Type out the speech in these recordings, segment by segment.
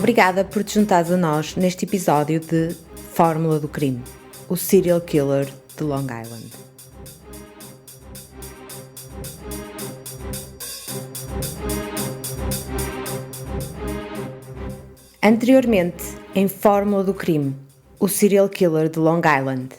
Obrigada por te juntares a nós neste episódio de Fórmula do Crime, o serial killer de Long Island. Anteriormente, em Fórmula do Crime, o serial killer de Long Island.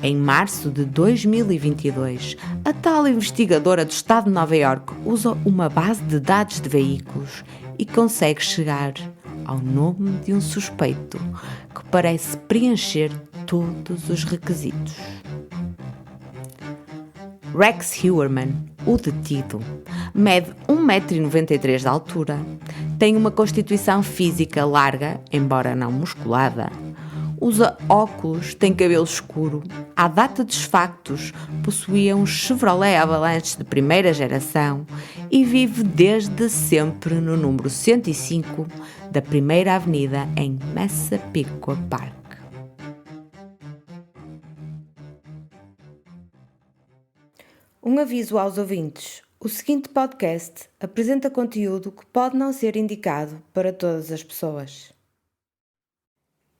Em março de 2022, a tal investigadora do estado de Nova Iorque usa uma base de dados de veículos e consegue chegar ao nome de um suspeito que parece preencher todos os requisitos. Rex Heuermann, o detido, mede 1,93 m de altura, tem uma constituição física larga, embora não musculada, usa óculos, tem cabelo escuro, à data dos factos possuía um Chevrolet Avalanche de primeira geração e vive desde sempre no número 105 da Primeira Avenida em Massapequa Park. Um aviso aos ouvintes: o seguinte podcast apresenta conteúdo que pode não ser indicado para todas as pessoas.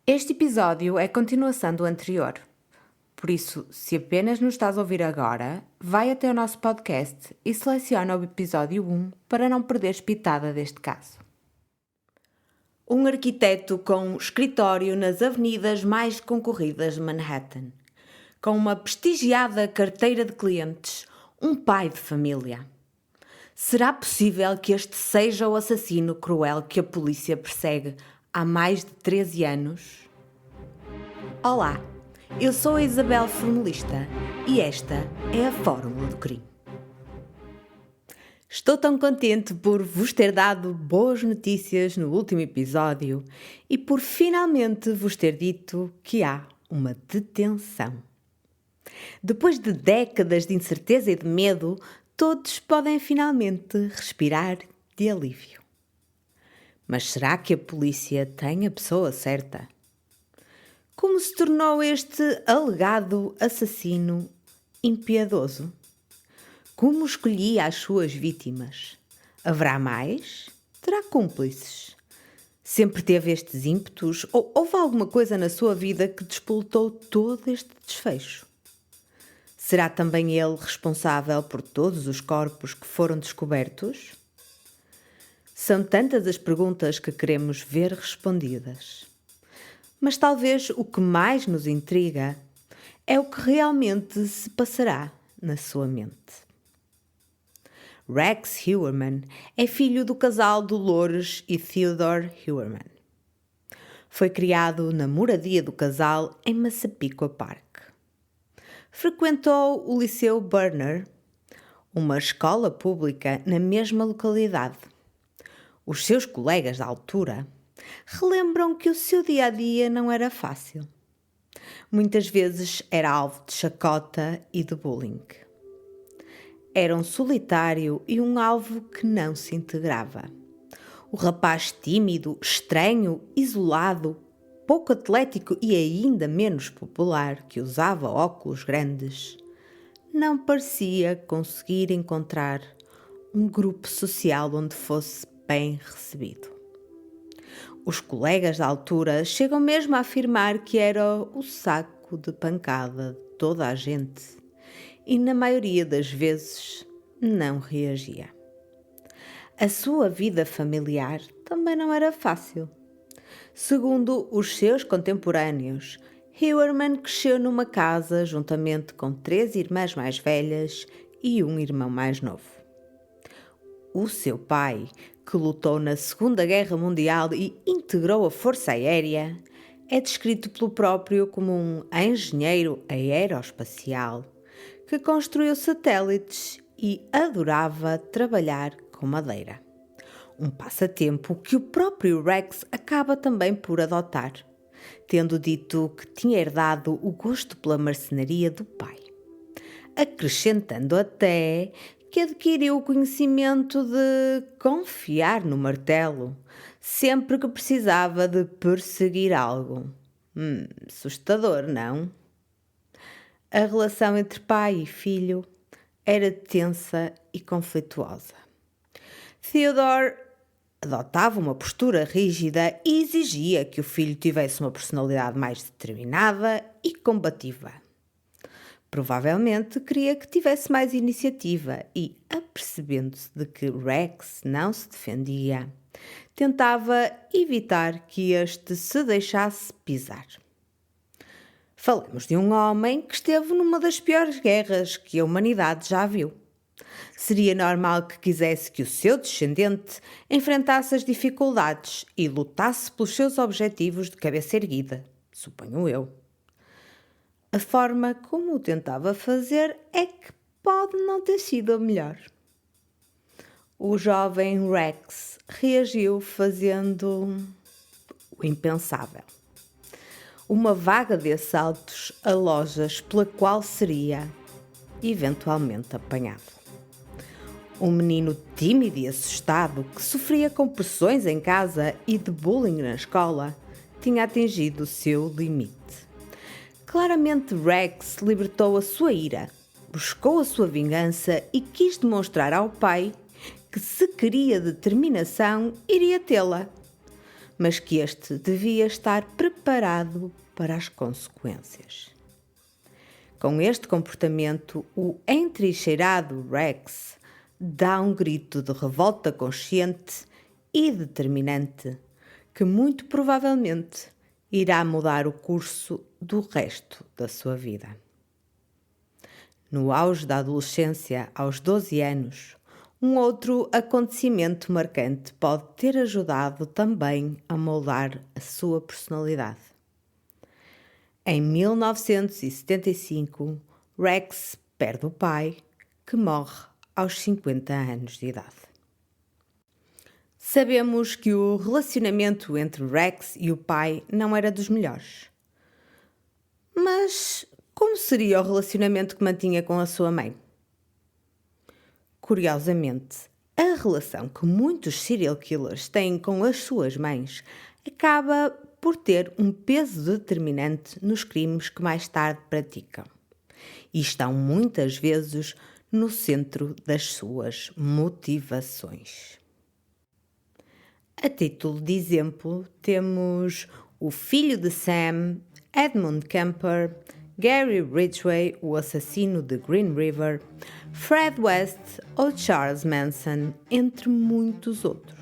Este episódio é continuação do anterior. Por isso, se apenas nos estás a ouvir agora, vai até o nosso podcast e seleciona o episódio 1 para não perderes pitada deste caso. Um arquiteto com escritório nas avenidas mais concorridas de Manhattan, com uma prestigiada carteira de clientes, um pai de família. Será possível que este seja o assassino cruel que a polícia persegue há mais de 13 anos? Olá, eu sou a Isabel Formulista e esta é a Fórmula do Crime. Estou tão contente por vos ter dado boas notícias no último episódio e por finalmente vos ter dito que há uma detenção. Depois de décadas de incerteza e de medo, todos podem finalmente respirar de alívio. Mas será que a polícia tem a pessoa certa? Como se tornou este alegado assassino impiedoso? Como escolhia as suas vítimas? Haverá mais? Terá cúmplices? Sempre teve estes ímpetos ou houve alguma coisa na sua vida que despoletou todo este desfecho? Será também ele responsável por todos os corpos que foram descobertos? São tantas as perguntas que queremos ver respondidas. Mas talvez o que mais nos intriga é o que realmente se passará na sua mente. Rex Heuermann é filho do casal Dolores e Theodore Heuermann. Foi criado na moradia do casal em Massapequa Park. Frequentou o Liceu Burner, uma escola pública na mesma localidade. Os seus colegas da altura relembram que o seu dia-a-dia não era fácil. Muitas vezes era alvo de chacota e de bullying. Era um solitário e um alvo que não se integrava. O rapaz tímido, estranho, isolado, pouco atlético e ainda menos popular, que usava óculos grandes, não parecia conseguir encontrar um grupo social onde fosse bem recebido. Os colegas da altura chegam mesmo a afirmar que era o saco de pancada de toda a gente e, na maioria das vezes, não reagia. A sua vida familiar também não era fácil. Segundo os seus contemporâneos, Heuermann cresceu numa casa juntamente com 3 irmãs mais velhas e um irmão mais novo. O seu pai, que lutou na Segunda Guerra Mundial e integrou a Força Aérea, é descrito pelo próprio como um engenheiro aeroespacial que construiu satélites e adorava trabalhar com madeira. Um passatempo que o próprio Rex acaba também por adotar, tendo dito que tinha herdado o gosto pela marcenaria do pai, acrescentando até que adquiriu o conhecimento de confiar no martelo sempre que precisava de perseguir algo. Assustador, não? A relação entre pai e filho era tensa e conflituosa. Theodore Adotava uma postura rígida e exigia que o filho tivesse uma personalidade mais determinada e combativa. Provavelmente queria que tivesse mais iniciativa e, apercebendo-se de que Rex não se defendia, tentava evitar que este se deixasse pisar. Falamos de um homem que esteve numa das piores guerras que a humanidade já viu. Seria normal que quisesse que o seu descendente enfrentasse as dificuldades e lutasse pelos seus objetivos de cabeça erguida, suponho eu. A forma como o tentava fazer é que pode não ter sido a melhor. O jovem Rex reagiu fazendo o impensável. Uma vaga de assaltos a lojas pela qual seria eventualmente apanhado. Um menino tímido e assustado que sofria com pressões em casa e de bullying na escola tinha atingido o seu limite. Claramente Rex libertou a sua ira, buscou a sua vingança e quis demonstrar ao pai que, se queria determinação, iria tê-la, mas que este devia estar preparado para as consequências. Com este comportamento, o entrincheirado Rex dá um grito de revolta consciente e determinante que muito provavelmente irá mudar o curso do resto da sua vida. No auge da adolescência, aos 12 anos, um outro acontecimento marcante pode ter ajudado também a moldar a sua personalidade. Em 1975, Rex perde o pai, que morre aos 50 anos de idade. Sabemos que o relacionamento entre Rex e o pai não era dos melhores. Mas como seria o relacionamento que mantinha com a sua mãe? Curiosamente, a relação que muitos serial killers têm com as suas mães acaba por ter um peso determinante nos crimes que mais tarde praticam e estão muitas vezes no centro das suas motivações. A título de exemplo, temos o filho de Sam, Edmund Kemper, Gary Ridgway, o assassino de Green River, Fred West ou Charles Manson, entre muitos outros.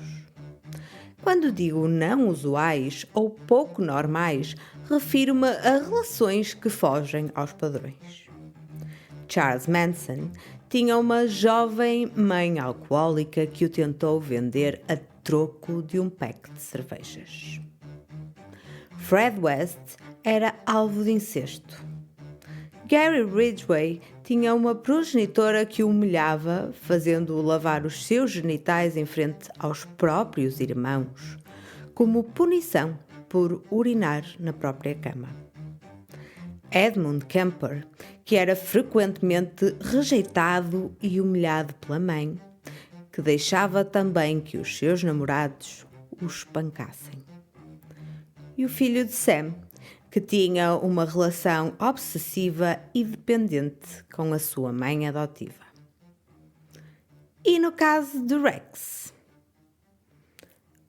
Quando digo não usuais ou pouco normais, refiro-me a relações que fogem aos padrões. Charles Manson tinha uma jovem mãe alcoólica que o tentou vender a troco de um pack de cervejas. Fred West era alvo de incesto. Gary Ridgway tinha uma progenitora que o humilhava, fazendo-o lavar os seus genitais em frente aos próprios irmãos, como punição por urinar na própria cama. Edmund Kemper, que era frequentemente rejeitado e humilhado pela mãe, que deixava também que os seus namorados o espancassem. E o filho de Sam, que tinha uma relação obsessiva e dependente com a sua mãe adotiva. E no caso de Rex,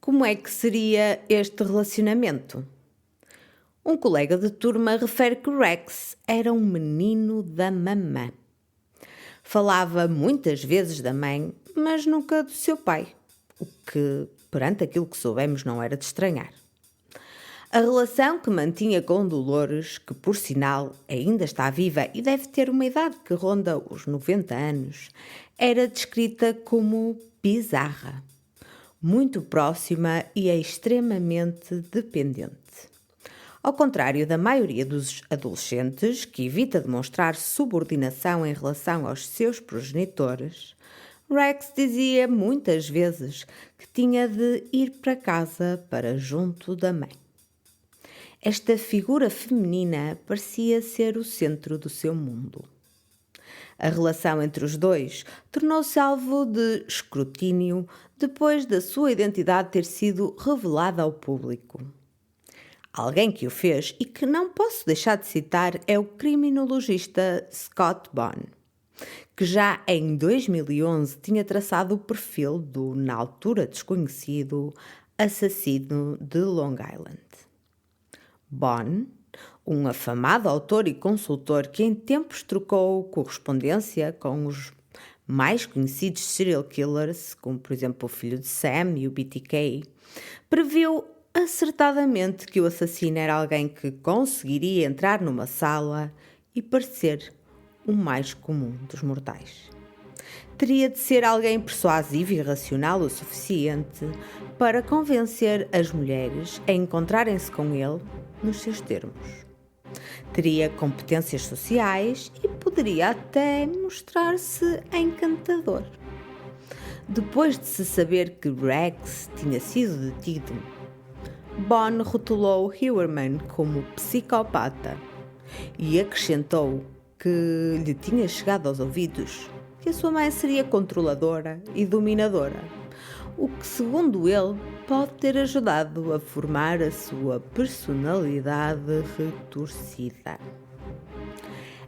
como é que seria este relacionamento? Um colega de turma refere que Rex era um menino da mamã. Falava muitas vezes da mãe, mas nunca do seu pai, o que, perante aquilo que soubemos, não era de estranhar. A relação que mantinha com Dolores, que por sinal ainda está viva e deve ter uma idade que ronda os 90 anos, era descrita como bizarra, muito próxima e extremamente dependente. Ao contrário da maioria dos adolescentes, que evita demonstrar subordinação em relação aos seus progenitores, Rex dizia muitas vezes que tinha de ir para casa para junto da mãe. Esta figura feminina parecia ser o centro do seu mundo. A relação entre os dois tornou-se alvo de escrutínio depois da sua identidade ter sido revelada ao público. Alguém que o fez e que não posso deixar de citar é o criminologista Scott Bonn. que já em 2011 tinha traçado o perfil do, na altura desconhecido, assassino de Long Island. Bond, um afamado autor e consultor que em tempos trocou correspondência com os mais conhecidos serial killers, como por exemplo o filho de Sam e o BTK, previu acertadamente que o assassino era alguém que conseguiria entrar numa sala e parecer o mais comum dos mortais. Teria de ser alguém persuasivo e racional o suficiente para convencer as mulheres a encontrarem-se com ele nos seus termos. Teria competências sociais e poderia até mostrar-se encantador. Depois de se saber que Rex tinha sido detido, Bond rotulou Heuermann como psicopata e acrescentou que lhe tinha chegado aos ouvidos que a sua mãe seria controladora e dominadora, o que, segundo ele, pode ter ajudado a formar a sua personalidade retorcida.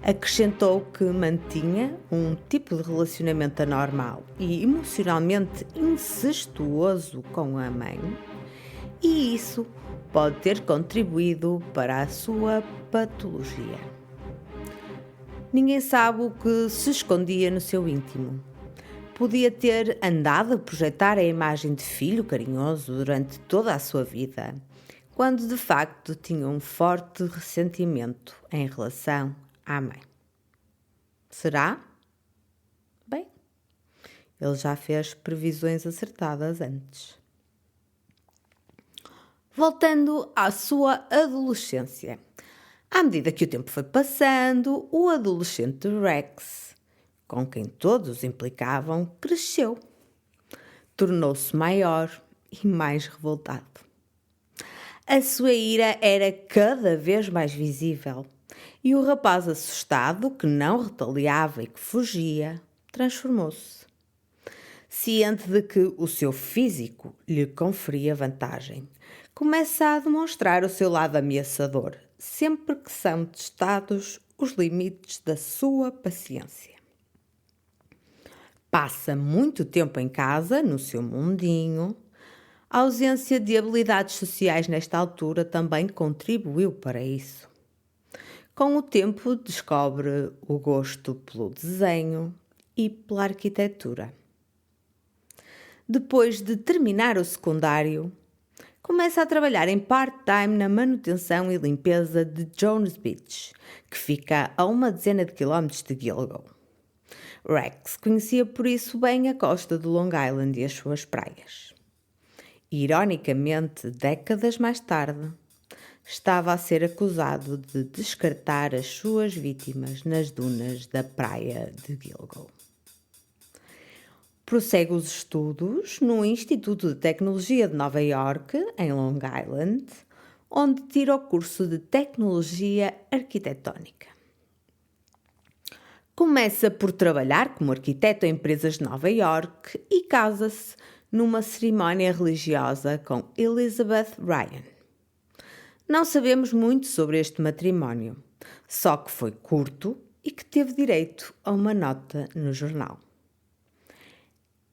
Acrescentou que mantinha um tipo de relacionamento anormal e emocionalmente incestuoso com a mãe, e isso pode ter contribuído para a sua patologia. Ninguém sabe o que se escondia no seu íntimo. Podia ter andado a projetar a imagem de filho carinhoso durante toda a sua vida, quando de facto tinha um forte ressentimento em relação à mãe. Será? Bem, ele já fez previsões acertadas antes. Voltando à sua adolescência. À medida que o tempo foi passando, o adolescente Rex, com quem todos implicavam, cresceu. Tornou-se maior e mais revoltado. A sua ira era cada vez mais visível e o rapaz assustado, que não retaliava e que fugia, transformou-se. Ciente de que o seu físico lhe conferia vantagem, começa a demonstrar o seu lado ameaçador, sempre que são testados os limites da sua paciência. Passa muito tempo em casa, no seu mundinho. A ausência de habilidades sociais nesta altura também contribuiu para isso. Com o tempo, descobre o gosto pelo desenho e pela arquitetura. Depois de terminar o secundário, começa a trabalhar em part-time na manutenção e limpeza de Jones Beach, que fica a uma dezena de quilómetros de Gilgo. Rex conhecia por isso bem a costa de Long Island e as suas praias. Ironicamente, décadas mais tarde, estava a ser acusado de descartar as suas vítimas nas dunas da praia de Gilgo. Prossegue os estudos no Instituto de Tecnologia de Nova York, em Long Island, onde tira o curso de Tecnologia Arquitetónica. Começa por trabalhar como arquiteto em empresas de Nova York e casa-se numa cerimónia religiosa com Elizabeth Ryan. Não sabemos muito sobre este matrimónio, só que foi curto e que teve direito a uma nota no jornal.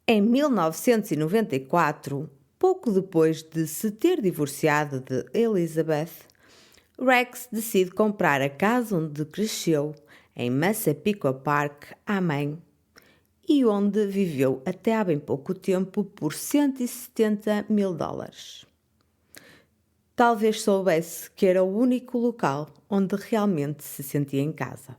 Em 1994, pouco depois de se ter divorciado de Elizabeth, Rex decide comprar a casa onde cresceu, em Massapequa Park, à mãe, e onde viveu até há bem pouco tempo por $170 mil. Talvez soubesse que era o único local onde realmente se sentia em casa.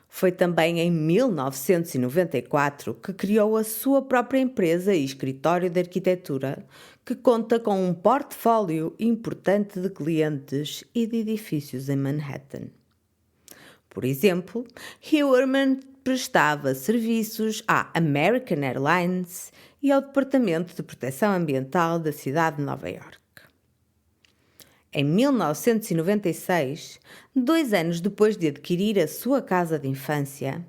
Foi também em 1994 que criou a sua própria empresa e escritório de arquitetura, que conta com um portfólio importante de clientes e de edifícios em Manhattan. Por exemplo, Heuermann prestava serviços à American Airlines e ao Departamento de Proteção Ambiental da cidade de Nova York. Em 1996, 2 anos depois de adquirir a sua casa de infância,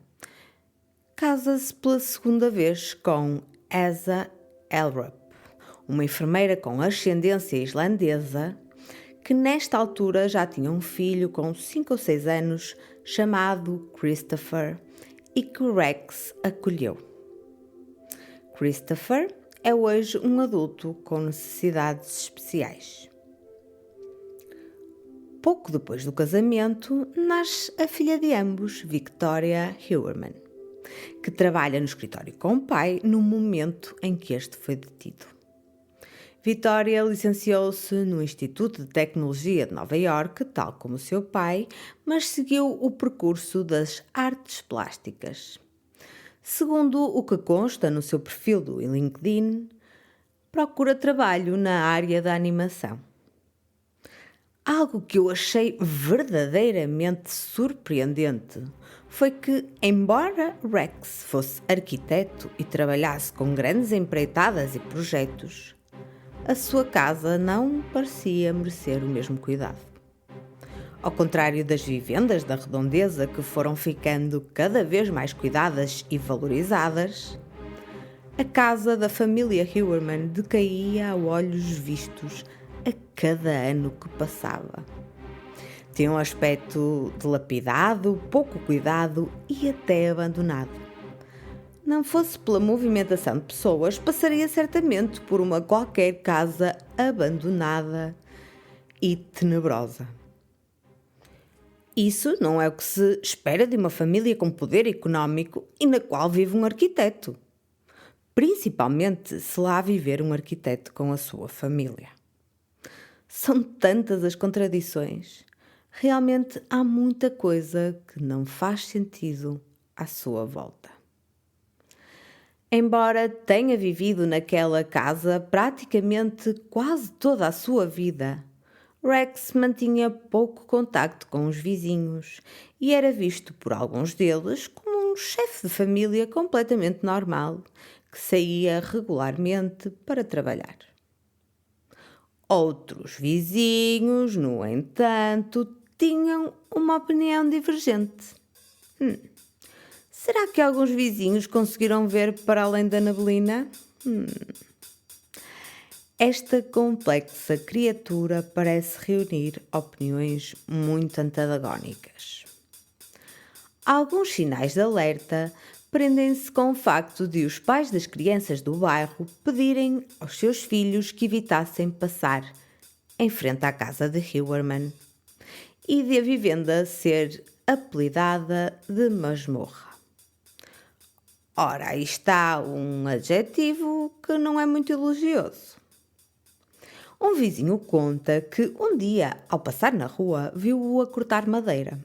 casa-se pela segunda vez com Asa Elrup, uma enfermeira com ascendência islandesa que nesta altura já tinha um filho com 5 ou 6 anos chamado Christopher e que Rex acolheu. Christopher é hoje um adulto com necessidades especiais. Pouco depois do casamento, nasce a filha de ambos, Victoria Huerman, que trabalha no escritório com o pai no momento em que este foi detido. Victoria licenciou-se no Instituto de Tecnologia de Nova Iorque, tal como seu pai, mas seguiu o percurso das artes plásticas. Segundo o que consta no seu perfil do LinkedIn, procura trabalho na área da animação. Algo que eu achei verdadeiramente surpreendente foi que, embora Rex fosse arquiteto e trabalhasse com grandes empreitadas e projetos, a sua casa não parecia merecer o mesmo cuidado. Ao contrário das vivendas da redondeza que foram ficando cada vez mais cuidadas e valorizadas, a casa da família Huerman decaía a olhos vistos a cada ano que passava. Tinha um aspecto dilapidado, pouco cuidado e até abandonado. Não fosse pela movimentação de pessoas, passaria certamente por uma qualquer casa abandonada e tenebrosa. Isso não é o que se espera de uma família com poder económico e na qual vive um arquiteto. Principalmente se lá viver um arquiteto com a sua família. São tantas as contradições. Realmente há muita coisa que não faz sentido à sua volta. Embora tenha vivido naquela casa praticamente quase toda a sua vida, Rex mantinha pouco contacto com os vizinhos e era visto por alguns deles como um chefe de família completamente normal que saía regularmente para trabalhar. Outros vizinhos, no entanto, tinham uma opinião divergente. Será que alguns vizinhos conseguiram ver para além da neblina? Esta complexa criatura parece reunir opiniões muito antagónicas. Alguns sinais de alerta prendem-se com o facto de os pais das crianças do bairro pedirem aos seus filhos que evitassem passar em frente à casa de Huerman e de a vivenda ser apelidada de masmorra. Ora, aí está um adjetivo que não é muito elogioso. Um vizinho conta que um dia, ao passar na rua, viu-o a cortar madeira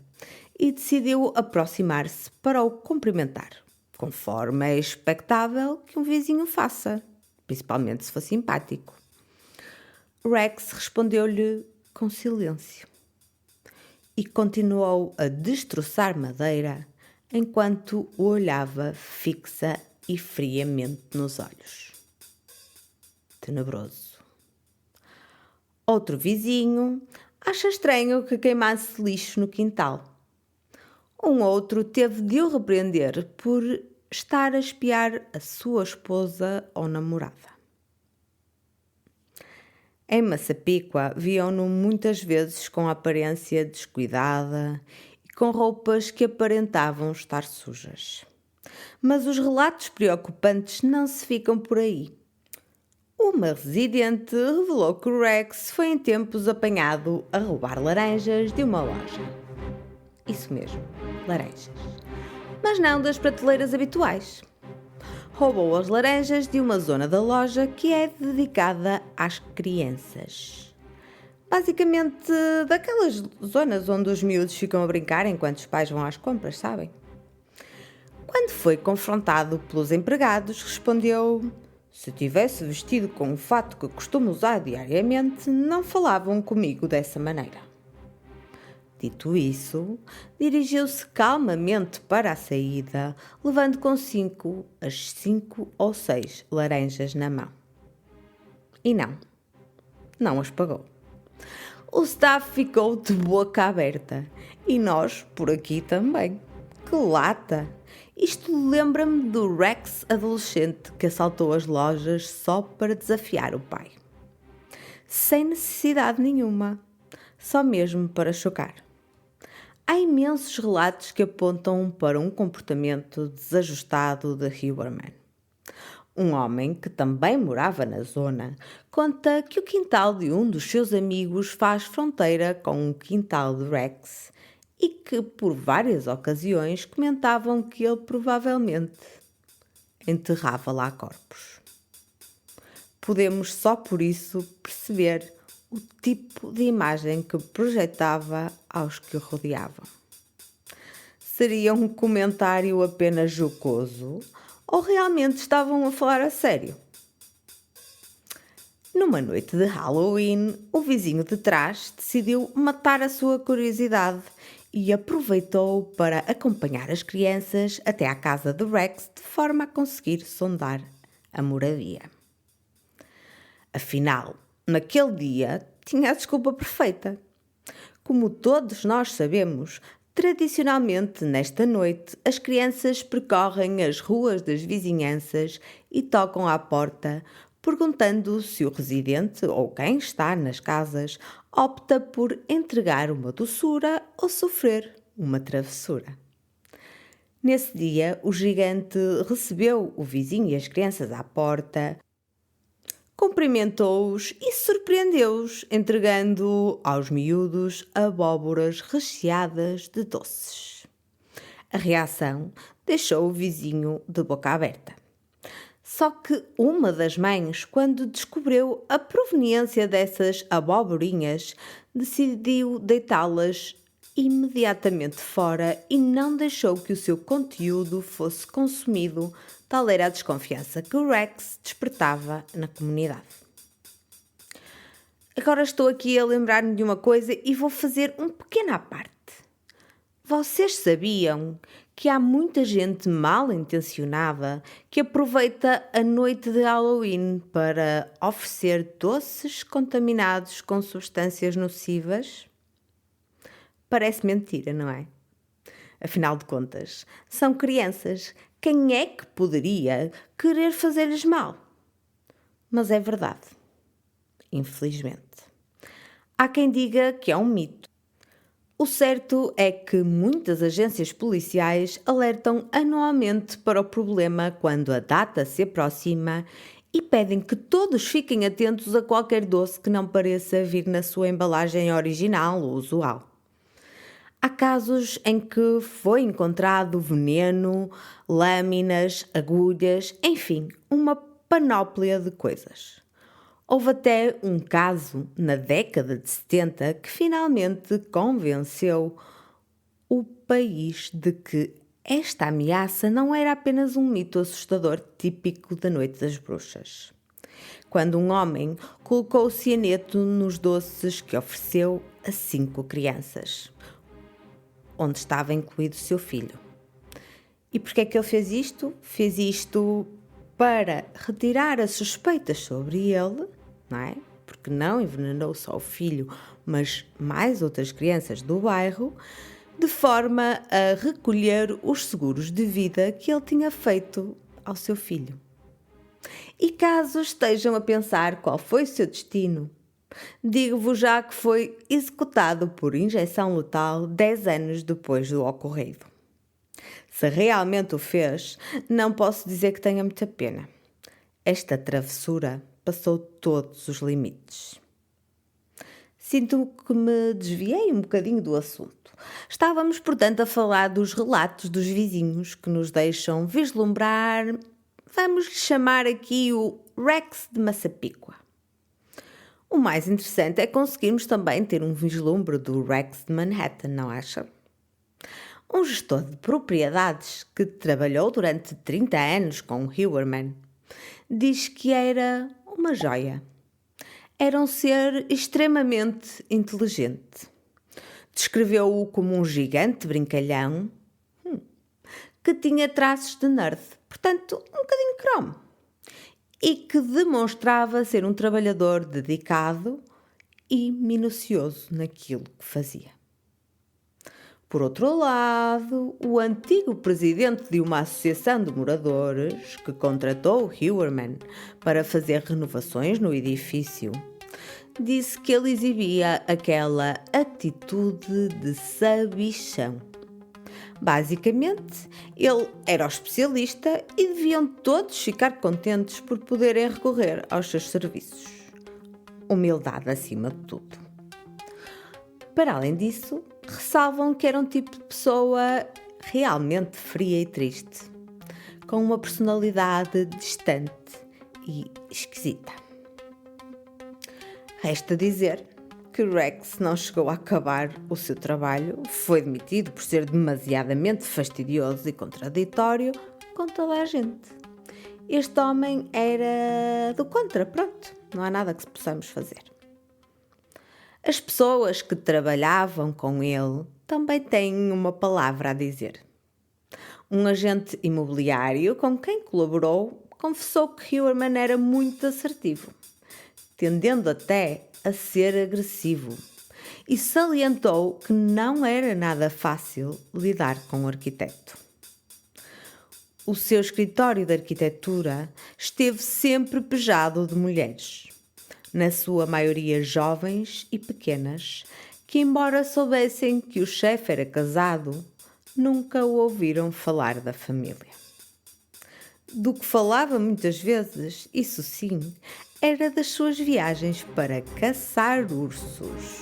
e decidiu aproximar-se para o cumprimentar, conforme é expectável que um vizinho faça, principalmente se for simpático. Rex respondeu-lhe com silêncio e continuou a destroçar madeira enquanto o olhava fixa e friamente nos olhos. Tenebroso. Outro vizinho acha estranho que queimasse lixo no quintal. Um outro teve de o repreender por estar a espiar a sua esposa ou namorada. Em Massapequa, viam-no muitas vezes com aparência descuidada e com roupas que aparentavam estar sujas. Mas os relatos preocupantes não se ficam por aí. Uma residente revelou que Rex foi em tempos apanhado a roubar laranjas de uma loja. Isso mesmo, laranjas. Mas não das prateleiras habituais. Roubou as laranjas de uma zona da loja que é dedicada às crianças. Basicamente, daquelas zonas onde os miúdos ficam a brincar enquanto os pais vão às compras, sabem? Quando foi confrontado pelos empregados, respondeu: se tivesse vestido com o fato que costumo usar diariamente, não falavam comigo dessa maneira. Dito isso, dirigiu-se calmamente para a saída, levando consigo as 5 ou 6 laranjas na mão. E não as pagou. O staff ficou de boca aberta. E nós, por aqui também. Que lata! Isto lembra-me do Rex adolescente que assaltou as lojas só para desafiar o pai. Sem necessidade nenhuma. Só mesmo para chocar. Há imensos relatos que apontam para um comportamento desajustado de Huberman. Um homem que também morava na zona conta que o quintal de um dos seus amigos faz fronteira com o quintal de Rex e que, por várias ocasiões, comentavam que ele provavelmente enterrava lá corpos. Podemos só por isso perceber o tipo de imagem que projetava aos que o rodeavam. Seria um comentário apenas jocoso ou realmente estavam a falar a sério? Numa noite de Halloween, o vizinho de trás decidiu matar a sua curiosidade e aproveitou para acompanhar as crianças até à casa de Rex de forma a conseguir sondar a moradia. Afinal, naquele dia, tinha a desculpa perfeita. Como todos nós sabemos, tradicionalmente nesta noite, as crianças percorrem as ruas das vizinhanças e tocam à porta, perguntando se o residente ou quem está nas casas opta por entregar uma doçura ou sofrer uma travessura. Nesse dia, o gigante recebeu o vizinho e as crianças à porta, cumprimentou-os e surpreendeu-os, entregando aos miúdos abóboras recheadas de doces. A reação deixou o vizinho de boca aberta. Só que uma das mães, quando descobriu a proveniência dessas abóborinhas, decidiu deitá-las imediatamente fora e não deixou que o seu conteúdo fosse consumido. Tal era a desconfiança que o Rex despertava na comunidade. Agora estou aqui a lembrar-me de uma coisa e vou fazer um pequeno à parte. Vocês sabiam que há muita gente mal intencionada que aproveita a noite de Halloween para oferecer doces contaminados com substâncias nocivas? Parece mentira, não é? Afinal de contas, são crianças. Quem é que poderia querer fazer-lhes mal? Mas é verdade. Infelizmente. Há quem diga que é um mito. O certo é que muitas agências policiais alertam anualmente para o problema quando a data se aproxima e pedem que todos fiquem atentos a qualquer doce que não pareça vir na sua embalagem original ou usual. Há casos em que foi encontrado veneno, lâminas, agulhas, enfim, uma panóplia de coisas. Houve até um caso, na década de 70, que finalmente convenceu o país de que esta ameaça não era apenas um mito assustador típico da Noite das Bruxas. Quando um homem colocou cianeto nos doces que ofereceu a 5 crianças, onde estava incluído o seu filho. E porquê é que ele fez isto? Fez isto para retirar as suspeitas sobre ele, não é? Porque não envenenou só o filho, mas mais outras crianças do bairro, de forma a recolher os seguros de vida que ele tinha feito ao seu filho. E caso estejam a pensar qual foi o seu destino, digo-vos já que foi executado por injeção letal 10 anos depois do ocorrido. Se realmente o fez, não posso dizer que tenha muita pena. Esta travessura passou todos os limites. Sinto que me desviei um bocadinho do assunto. Estávamos, portanto, a falar dos relatos dos vizinhos que nos deixam vislumbrar, vamos chamar aqui o Rex de Massapicua. O mais interessante é conseguirmos também ter um vislumbre do Rex de Manhattan, não acha? Um gestor de propriedades que trabalhou durante 30 anos com Huberman diz que era uma joia. Era um ser extremamente inteligente. Descreveu-o como um gigante brincalhão que tinha traços de nerd, portanto, um bocadinho cromo, e que demonstrava ser um trabalhador dedicado e minucioso naquilo que fazia. Por outro lado, o antigo presidente de uma associação de moradores que contratou Huberman para fazer renovações no edifício disse que ele exibia aquela atitude de sabichão. Basicamente, ele era o especialista e deviam todos ficar contentes por poderem recorrer aos seus serviços. Humildade acima de tudo. Para além disso, ressalvam que era um tipo de pessoa realmente fria e triste, com uma personalidade distante e esquisita. Resta dizer que Rex não chegou a acabar o seu trabalho, foi demitido por ser demasiadamente fastidioso e contraditório com toda a gente. Este homem era do contra, pronto, não há nada que possamos fazer. As pessoas que trabalhavam com ele também têm uma palavra a dizer. Um agente imobiliário com quem colaborou confessou que Huerman era muito assertivo, tendendo até a ser agressivo, e salientou que não era nada fácil lidar com o arquiteto. O seu escritório de arquitetura esteve sempre pejado de mulheres, na sua maioria jovens e pequenas, que, embora soubessem que o chefe era casado, nunca o ouviram falar da família. Do que falava muitas vezes, isso sim, era das suas viagens para caçar ursos.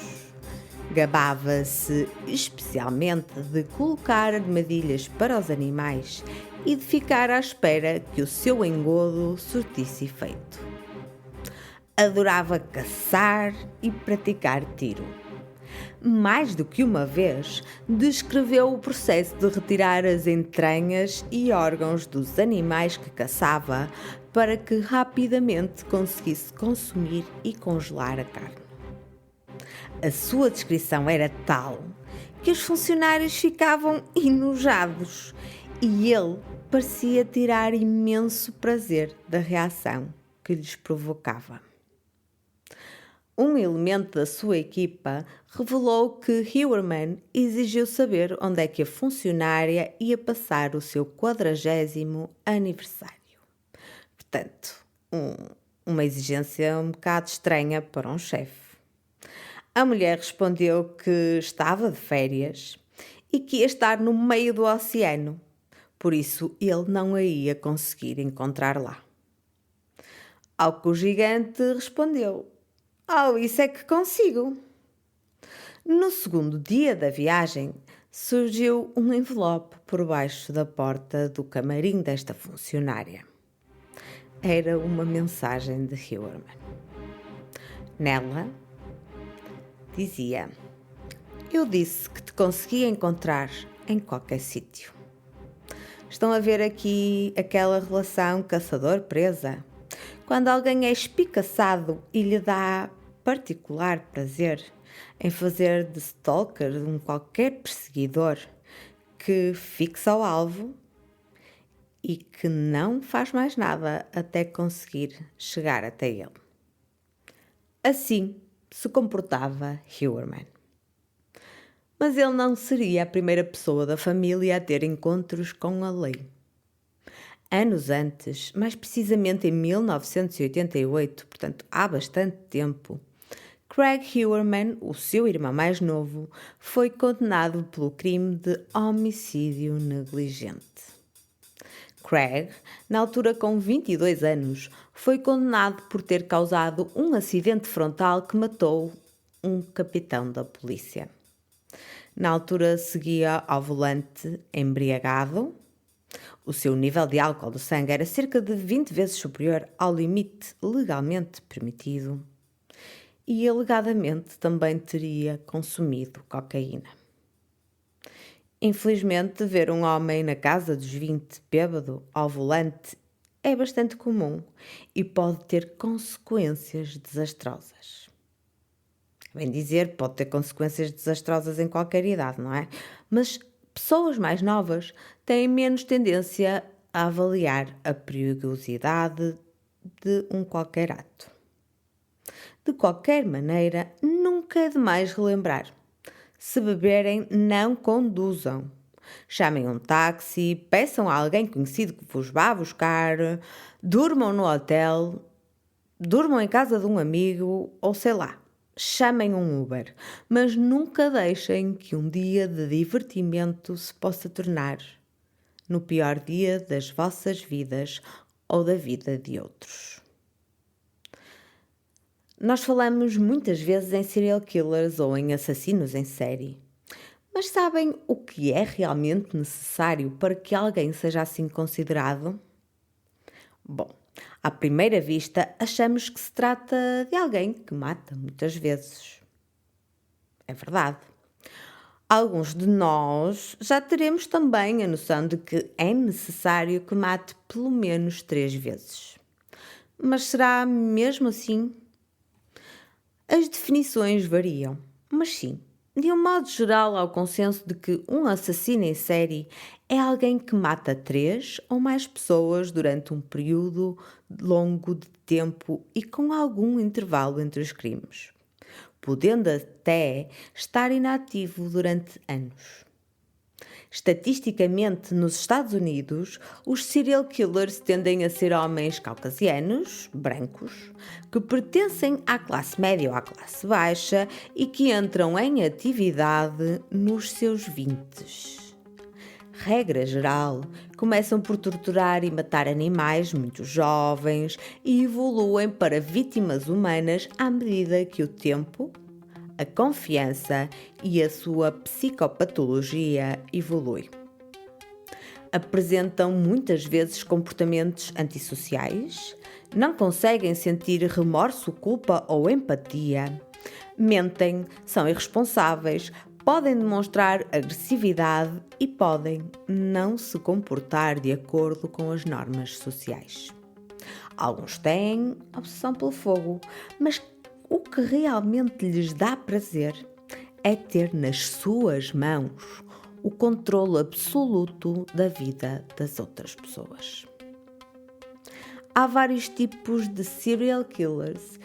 Gabava-se especialmente de colocar armadilhas para os animais e de ficar à espera que o seu engodo surtisse efeito. Adorava caçar e praticar tiro. Mais do que uma vez, descreveu o processo de retirar as entranhas e órgãos dos animais que caçava para que rapidamente conseguisse consumir e congelar a carne. A sua descrição era tal que os funcionários ficavam enojados e ele parecia tirar imenso prazer da reação que lhes provocava. Um elemento da sua equipa revelou que Huerman exigiu saber onde é que a funcionária ia passar o seu 40º aniversário. Portanto, uma exigência um bocado estranha para um chefe. A mulher respondeu que estava de férias e que ia estar no meio do oceano, por isso ele não a ia conseguir encontrar lá. Ao que o gigante respondeu: "Oh, isso é que consigo." No segundo dia da viagem, surgiu um envelope por baixo da porta do camarim desta funcionária. Era uma mensagem de Huerman. Nela, dizia: "Eu disse que te conseguia encontrar em qualquer sítio." Estão a ver aqui aquela relação caçador-presa? Quando alguém é espicaçado e lhe dá particular prazer em fazer de stalker de um qualquer perseguidor que fixa o alvo e que não faz mais nada até conseguir chegar até ele. Assim se comportava Huerman. Mas ele não seria a primeira pessoa da família a ter encontros com a lei. Anos antes, mais precisamente em 1988, portanto há bastante tempo, Craig Huerman, o seu irmão mais novo, foi condenado pelo crime de homicídio negligente. Craig, na altura com 22 anos, foi condenado por ter causado um acidente frontal que matou um capitão da polícia. Na altura seguia ao volante embriagado. O seu nível de álcool do sangue era cerca de 20 vezes superior ao limite legalmente permitido e alegadamente também teria consumido cocaína. Infelizmente, ver um homem na casa dos 20 bêbado ao volante é bastante comum e pode ter consequências desastrosas. Bem dizer, pode ter consequências desastrosas em qualquer idade, não é? Mas pessoas mais novas têm menos tendência a avaliar a perigosidade de um qualquer ato. De qualquer maneira, nunca é demais relembrar: se beberem, não conduzam. Chamem um táxi, peçam a alguém conhecido que vos vá buscar, durmam no hotel, durmam em casa de um amigo ou sei lá. chamem um Uber, mas nunca deixem que um dia de divertimento se possa tornar no pior dia das vossas vidas ou da vida de outros. Nós falamos muitas vezes em serial killers ou em assassinos em série. Mas sabem o que é realmente necessário para que alguém seja assim considerado? Bom, à primeira vista achamos que se trata de alguém que mata muitas vezes. É verdade. Alguns de nós já teremos também a noção de que é necessário que mate pelo menos 3 vezes. Mas será mesmo assim? As definições variam, mas sim, de um modo geral, há o consenso de que um assassino em série é alguém que mata 3 ou mais pessoas durante um período longo de tempo e com algum intervalo entre os crimes, podendo até estar inativo durante anos. Estatisticamente, nos Estados Unidos, os serial killers tendem a ser homens caucasianos, brancos, que pertencem à classe média ou à classe baixa e que entram em atividade nos seus 20. Regra geral, começam por torturar e matar animais muito jovens e evoluem para vítimas humanas à medida que o tempo, a confiança e a sua psicopatologia evolui. Apresentam muitas vezes comportamentos antissociais, não conseguem sentir remorso, culpa ou empatia, mentem, são irresponsáveis, podem demonstrar agressividade e podem não se comportar de acordo com as normas sociais. Alguns têm obsessão pelo fogo, mas o que realmente lhes dá prazer é ter nas suas mãos o controle absoluto da vida das outras pessoas. Há vários tipos de serial killers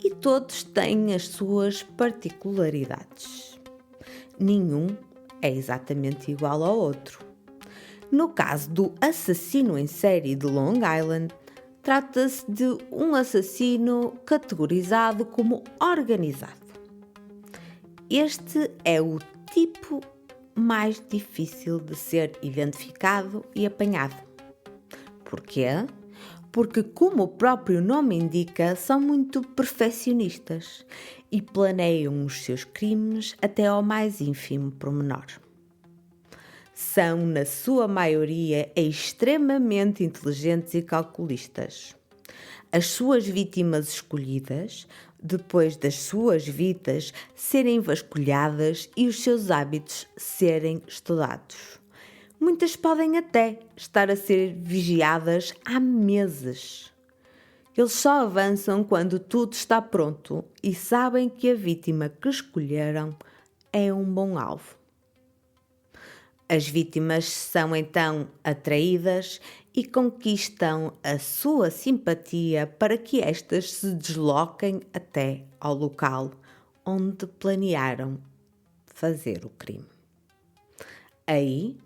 e todos têm as suas particularidades. Nenhum é exatamente igual ao outro. No caso do assassino em série de Long Island, trata-se de um assassino categorizado como organizado. Este é o tipo mais difícil de ser identificado e apanhado. Porquê? Porque, como o próprio nome indica, são muito perfeccionistas e planeiam os seus crimes até ao mais ínfimo pormenor. São, na sua maioria, extremamente inteligentes e calculistas. As suas vítimas escolhidas, depois das suas vidas serem vasculhadas e os seus hábitos serem estudados. Muitas podem até estar a ser vigiadas há meses. Eles só avançam quando tudo está pronto e sabem que a vítima que escolheram é um bom alvo. As vítimas são então atraídas e conquistam a sua simpatia para que estas se desloquem até ao local onde planearam fazer o crime. Aí,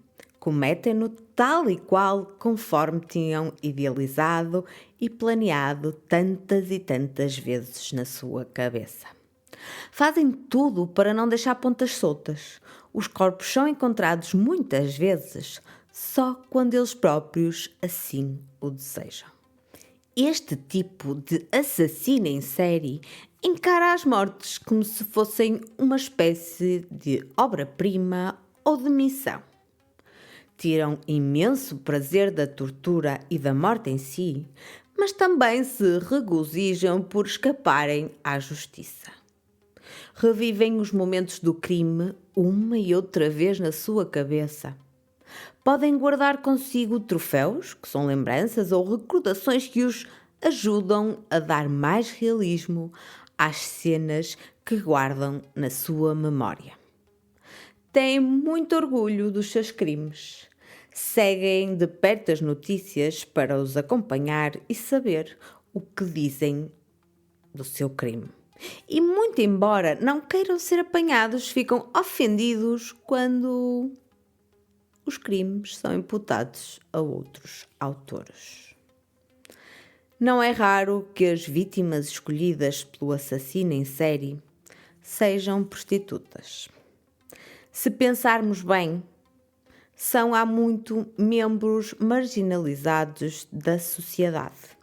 cometem-no tal e qual conforme tinham idealizado e planeado tantas e tantas vezes na sua cabeça. Fazem tudo para não deixar pontas soltas. Os corpos são encontrados muitas vezes só quando eles próprios assim o desejam. Este tipo de assassino em série encara as mortes como se fossem uma espécie de obra-prima ou de missão. Tiram imenso prazer da tortura e da morte em si, mas também se regozijam por escaparem à justiça. Revivem os momentos do crime uma e outra vez na sua cabeça. Podem guardar consigo troféus, que são lembranças ou recordações que os ajudam a dar mais realismo às cenas que guardam na sua memória. Têm muito orgulho dos seus crimes. Seguem de perto as notícias para os acompanhar e saber o que dizem do seu crime. E muito embora não queiram ser apanhados, ficam ofendidos quando os crimes são imputados a outros autores. Não é raro que as vítimas escolhidas pelo assassino em série sejam prostitutas. Se pensarmos bem, são há muito membros marginalizados da sociedade.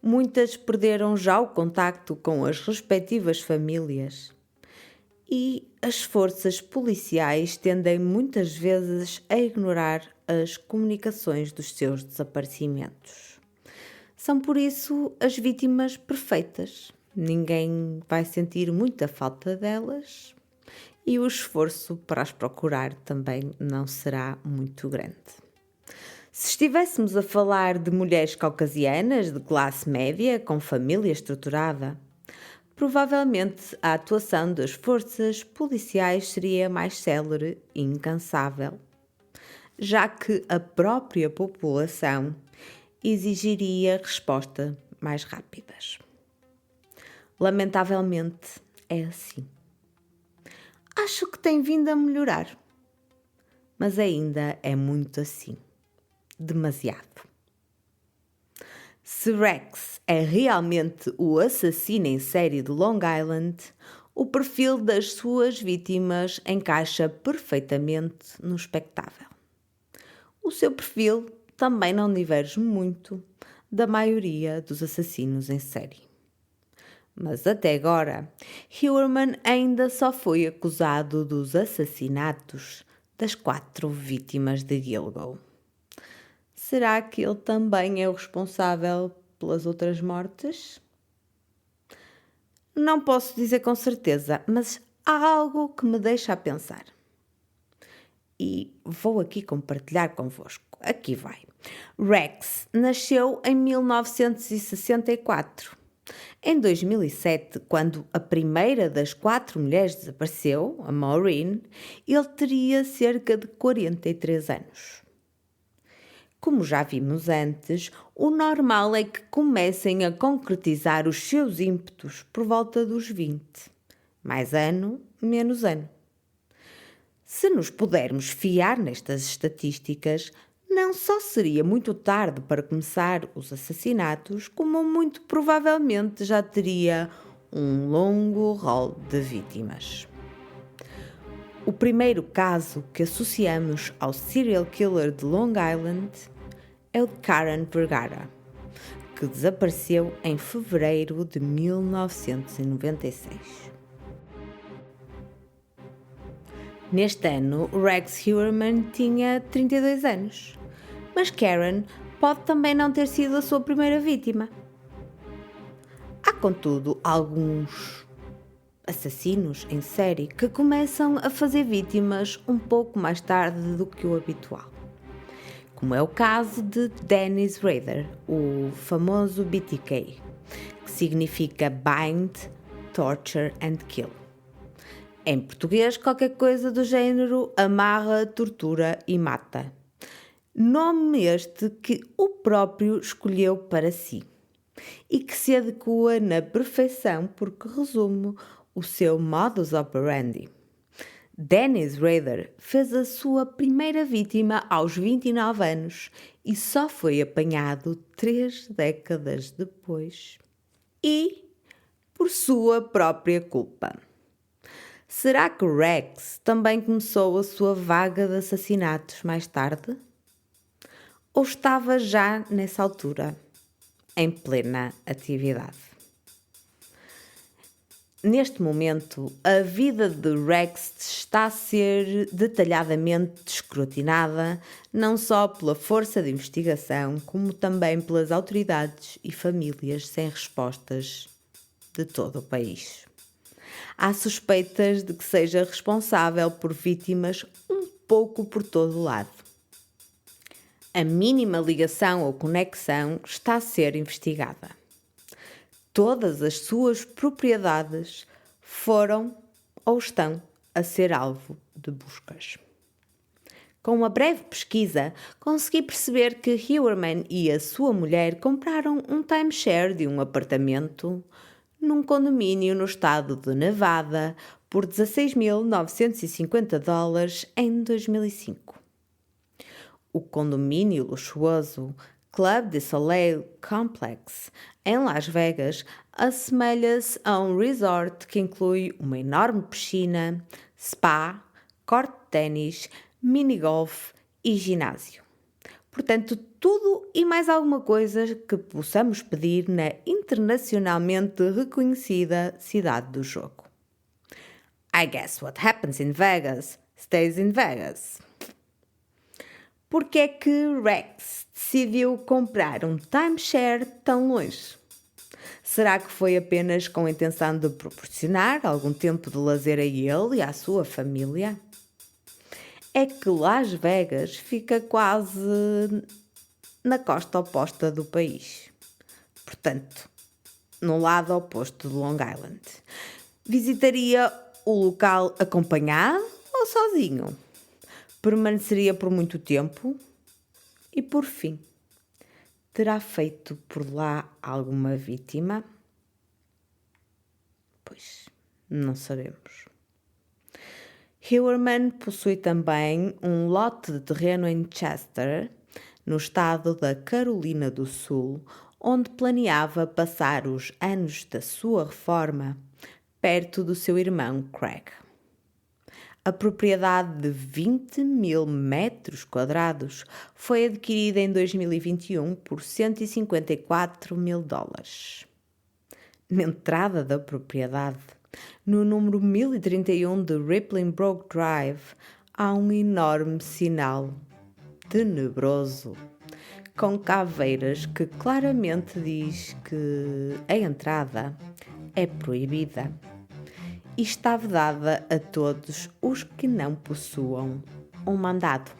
Muitas perderam já o contacto com as respectivas famílias e as forças policiais tendem muitas vezes a ignorar as comunicações dos seus desaparecimentos. São por isso as vítimas perfeitas. Ninguém vai sentir muita falta delas e o esforço para as procurar também não será muito grande. Se estivéssemos a falar de mulheres caucasianas de classe média com família estruturada, provavelmente a atuação das forças policiais seria mais célere e incansável, já que a própria população exigiria respostas mais rápidas. Lamentavelmente, é assim. Acho que tem vindo a melhorar, mas ainda é muito assim. Demasiado. Se Rex é realmente o assassino em série de Long Island, o perfil das suas vítimas encaixa perfeitamente no expectável. O seu perfil também não diverge muito da maioria dos assassinos em série. Mas até agora, Heuermann ainda só foi acusado dos assassinatos das 4 vítimas de Gilgo. Será que ele também é o responsável pelas outras mortes? Não posso dizer com certeza, mas há algo que me deixa a pensar. E vou aqui compartilhar convosco. Aqui vai. Rex nasceu em 1964. Em 2007, quando a primeira das 4 mulheres desapareceu, a Maureen, ele teria cerca de 43 anos. Como já vimos antes, o normal é que comecem a concretizar os seus ímpetos por volta dos 20. Mais ano, menos ano. Se nos pudermos fiar nestas estatísticas, não só seria muito tarde para começar os assassinatos, como muito provavelmente já teria um longo rol de vítimas. O primeiro caso que associamos ao serial killer de Long Island é o de Karen Vergara, que desapareceu em fevereiro de 1996. Neste ano, Rex Heuermann tinha 32 anos, mas Karen pode também não ter sido a sua primeira vítima. Há, contudo, alguns assassinos em série que começam a fazer vítimas um pouco mais tarde do que o habitual, como é o caso de Dennis Rader, o famoso BTK, que significa Bind, Torture and Kill. Em português, qualquer coisa do género amarra, tortura e mata. Nome este que o próprio escolheu para si e que se adequa na perfeição porque resume o seu modus operandi. Dennis Rader fez a sua primeira vítima aos 29 anos e só foi apanhado 3 décadas depois. E por sua própria culpa. Será que Rex também começou a sua vaga de assassinatos mais tarde? Ou estava já nessa altura, em plena atividade? Neste momento, a vida de Rex está a ser detalhadamente escrutinada, não só pela força de investigação, como também pelas autoridades e famílias sem respostas de todo o país. Há suspeitas de que seja responsável por vítimas um pouco por todo o lado. A mínima ligação ou conexão está a ser investigada. Todas as suas propriedades foram ou estão a ser alvo de buscas. Com uma breve pesquisa, consegui perceber que Heuermann e a sua mulher compraram um timeshare de um apartamento num condomínio no estado de Nevada por $16.950 em 2005. O condomínio luxuoso Club de Soleil Complex, em Las Vegas, assemelha-se a um resort que inclui uma enorme piscina, spa, corte de ténis, mini-golf e ginásio. Portanto, tudo e mais alguma coisa que possamos pedir na internacionalmente reconhecida cidade do jogo. I guess what happens in Vegas stays in Vegas. Porque é que Rex decidiu comprar um timeshare tão longe? Será que foi apenas com a intenção de proporcionar algum tempo de lazer a ele e à sua família? É que Las Vegas fica quase na costa oposta do país. Portanto, no lado oposto de Long Island. Visitaria o local acompanhado ou sozinho? Permaneceria por muito tempo? E por fim, terá feito por lá alguma vítima? Pois, não sabemos. Hillerman possui também um lote de terreno em Chester, no estado da Carolina do Sul, onde planeava passar os anos da sua reforma perto do seu irmão Craig. A propriedade de 20 mil metros quadrados foi adquirida em 2021 por $154 mil. Na entrada da propriedade, no número 1031 de Rippling Brook Drive, há um enorme sinal tenebroso com caveiras que claramente diz que a entrada é proibida e está vedada a todos os que não possuam um mandado.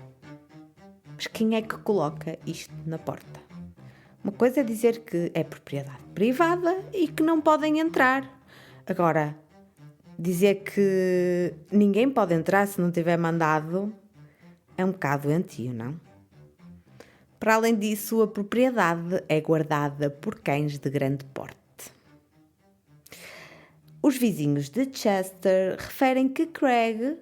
Mas quem é que coloca isto na porta? Uma coisa é dizer que é propriedade privada e que não podem entrar. Agora, dizer que ninguém pode entrar se não tiver mandado é um bocado doentio, não? Para além disso, a propriedade é guardada por cães de grande porte. Os vizinhos de Chester referem que Craig,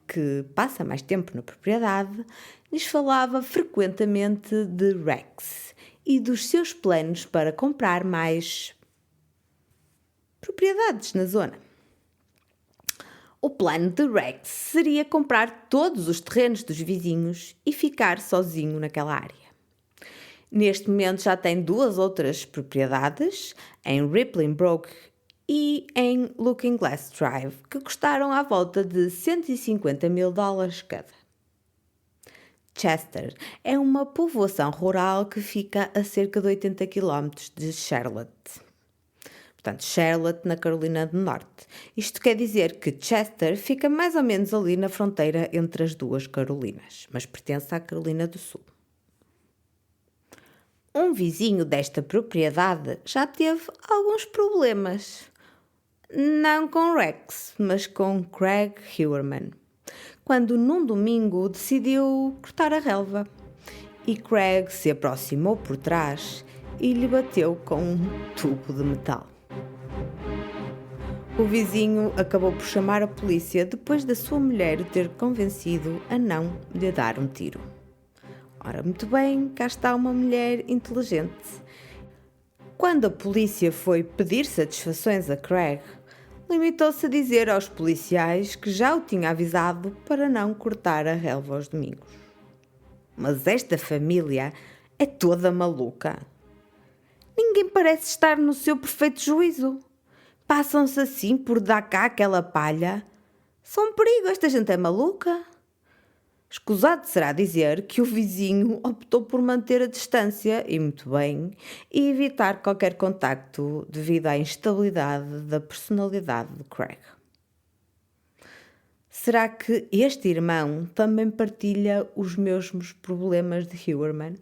que passa mais tempo na propriedade, lhes falava frequentemente de Rex e dos seus planos para comprar mais propriedades na zona. O plano de Rex seria comprar todos os terrenos dos vizinhos e ficar sozinho naquela área. Neste momento já tem 2 outras propriedades, em Rippling Brook e em Looking Glass Drive, que custaram à volta de $150 mil cada. Chester é uma povoação rural que fica a cerca de 80 km de Charlotte. Portanto, Charlotte, na Carolina do Norte. Isto quer dizer que Chester fica mais ou menos ali na fronteira entre as 2 Carolinas, mas pertence à Carolina do Sul. Um vizinho desta propriedade já teve alguns problemas. Não com Rex, mas com Craig Hillerman, quando num domingo decidiu cortar a relva. E Craig se aproximou por trás e lhe bateu com um tubo de metal. O vizinho acabou por chamar a polícia depois da sua mulher o ter convencido a não lhe dar um tiro. Ora, muito bem, cá está uma mulher inteligente. Quando a polícia foi pedir satisfações a Craig, limitou-se a dizer aos policiais que já o tinha avisado para não cortar a relva aos domingos. Mas esta família é toda maluca. Ninguém parece estar no seu perfeito juízo. Passam-se assim por dar cá aquela palha. São um perigo, esta gente é maluca. Escusado será dizer que o vizinho optou por manter a distância, e muito bem, e evitar qualquer contacto devido à instabilidade da personalidade de Craig. Será que este irmão também partilha os mesmos problemas de Hillerman?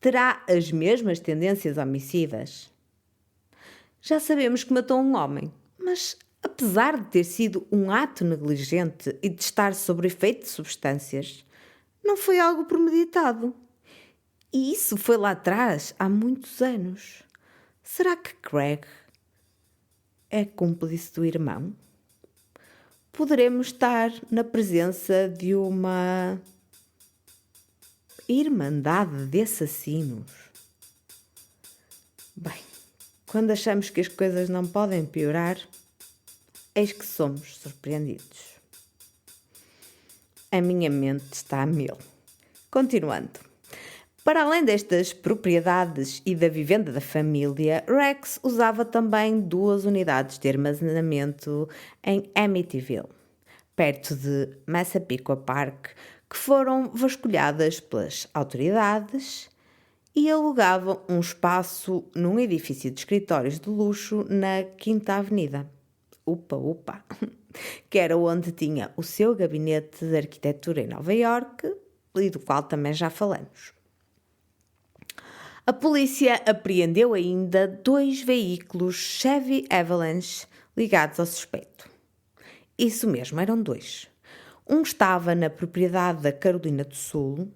Terá as mesmas tendências homicidas? Já sabemos que matou um homem, mas apesar de ter sido um ato negligente e de estar sob efeito de substâncias, não foi algo premeditado. E isso foi lá atrás, há muitos anos. Será que Craig é cúmplice do irmão? Poderemos estar na presença de uma irmandade de assassinos. Bem, quando achamos que as coisas não podem piorar, eis que somos surpreendidos. A minha mente está a mil. Continuando. Para além destas propriedades e da vivenda da família, Rex usava também 2 unidades de armazenamento em Amityville, perto de Massapequa Park, que foram vasculhadas pelas autoridades, e alugava um espaço num edifício de escritórios de luxo na Quinta Avenida. Upa! Que era onde tinha o seu gabinete de arquitetura em Nova Iorque, e do qual também já falamos. A polícia apreendeu ainda 2 veículos Chevy Avalanche ligados ao suspeito. Isso mesmo, eram 2. Um estava na propriedade da Carolina do Sul,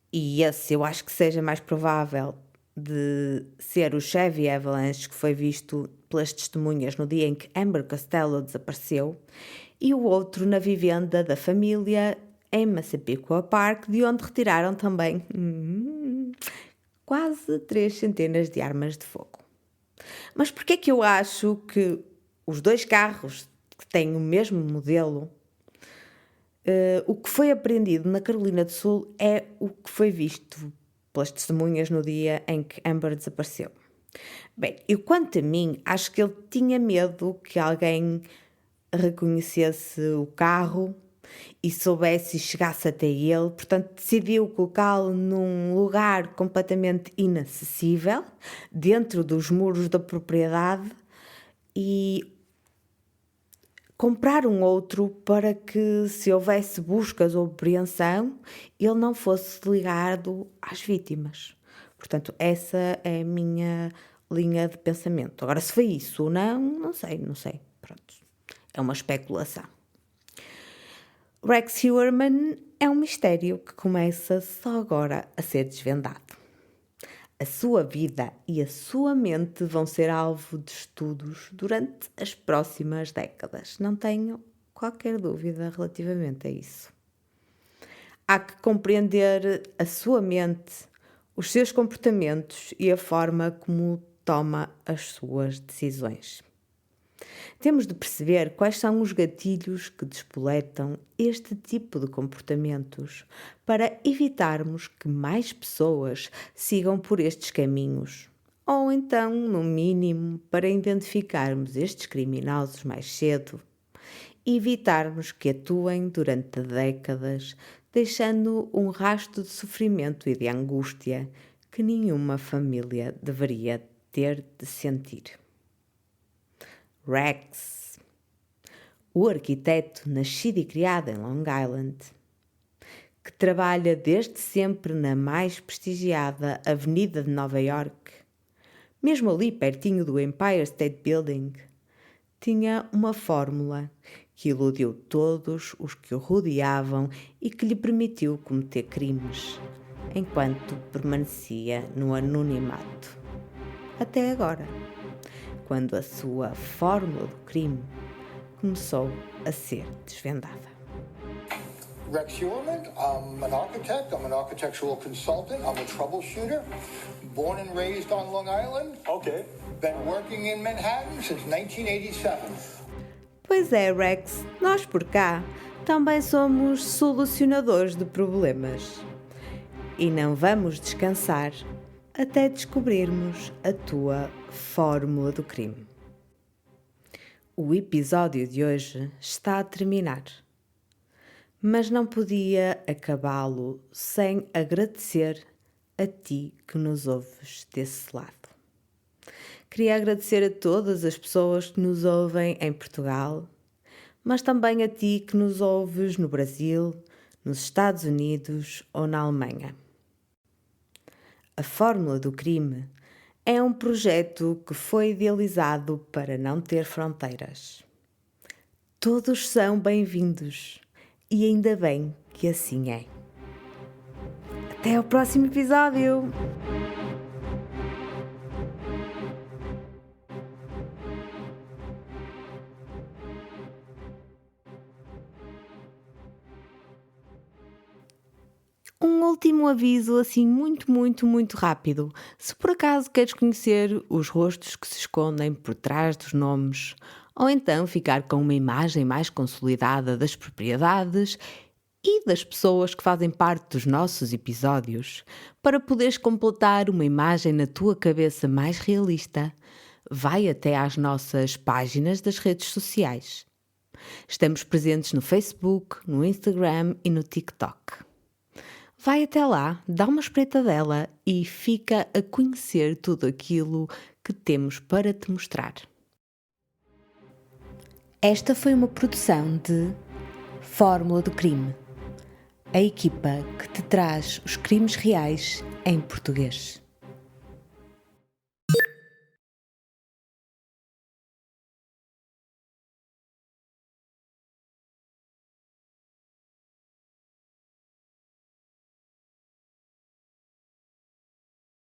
e esse eu acho que seja mais provável de ser o Chevy Avalanche que foi visto pelas testemunhas no dia em que Amber Costello desapareceu, e o outro na vivenda da família em Massapequa Park, de onde retiraram também quase 3 centenas de armas de fogo. Mas porquê é que eu acho que os 2 carros que têm o mesmo modelo, o que foi apreendido na Carolina do Sul é o que foi visto pelas testemunhas no dia em que Amber desapareceu? Bem, eu quanto a mim, acho que ele tinha medo que alguém reconhecesse o carro e soubesse e chegasse até ele, portanto decidiu colocá-lo num lugar completamente inacessível, dentro dos muros da propriedade, e comprar um outro para que, se houvesse buscas ou apreensão, ele não fosse ligado às vítimas. Portanto, essa é a minha linha de pensamento. Agora, se foi isso ou não, não sei. Pronto, é uma especulação. Rex Heuermann é um mistério que começa só agora a ser desvendado. A sua vida e a sua mente vão ser alvo de estudos durante as próximas décadas. Não tenho qualquer dúvida relativamente a isso. Há que compreender a sua mente, os seus comportamentos e a forma como toma as suas decisões. Temos de perceber quais são os gatilhos que despoletam este tipo de comportamentos para evitarmos que mais pessoas sigam por estes caminhos, ou então, no mínimo, para identificarmos estes criminosos mais cedo e evitarmos que atuem durante décadas, deixando um rastro de sofrimento e de angústia que nenhuma família deveria ter de sentir. Rex, o arquiteto nascido e criado em Long Island, que trabalha desde sempre na mais prestigiada Avenida de Nova York, mesmo ali pertinho do Empire State Building, tinha uma fórmula que iludiu todos os que o rodeavam e que lhe permitiu cometer crimes, enquanto permanecia no anonimato. Até agora, quando a sua fórmula do crime começou a ser desvendada. Rex Heuermann, I'm an architect, I'm an architectural consultant, I'm a troubleshooter, born and raised on Long Island. Okay. Been working in Manhattan since 1987. Pois é, Rex, nós por cá também somos solucionadores de problemas. E não vamos descansar até descobrirmos a tua fórmula do crime. O episódio de hoje está a terminar, mas não podia acabá-lo sem agradecer a ti que nos ouves desse lado. Queria agradecer a todas as pessoas que nos ouvem em Portugal, mas também a ti que nos ouves no Brasil, nos Estados Unidos ou na Alemanha. A Fórmula do Crime é um projeto que foi idealizado para não ter fronteiras. Todos são bem-vindos e ainda bem que assim é. Até ao próximo episódio! último aviso, assim, muito rápido. Se por acaso queres conhecer os rostos que se escondem por trás dos nomes, ou então ficar com uma imagem mais consolidada das propriedades e das pessoas que fazem parte dos nossos episódios, para poderes completar uma imagem na tua cabeça mais realista, vai até às nossas páginas das redes sociais. Estamos presentes no Facebook, no Instagram e no TikTok. Vai até lá, dá uma espreitadela e fica a conhecer tudo aquilo que temos para te mostrar. Esta foi uma produção de Fórmula do Crime, a equipa que te traz os crimes reais em português.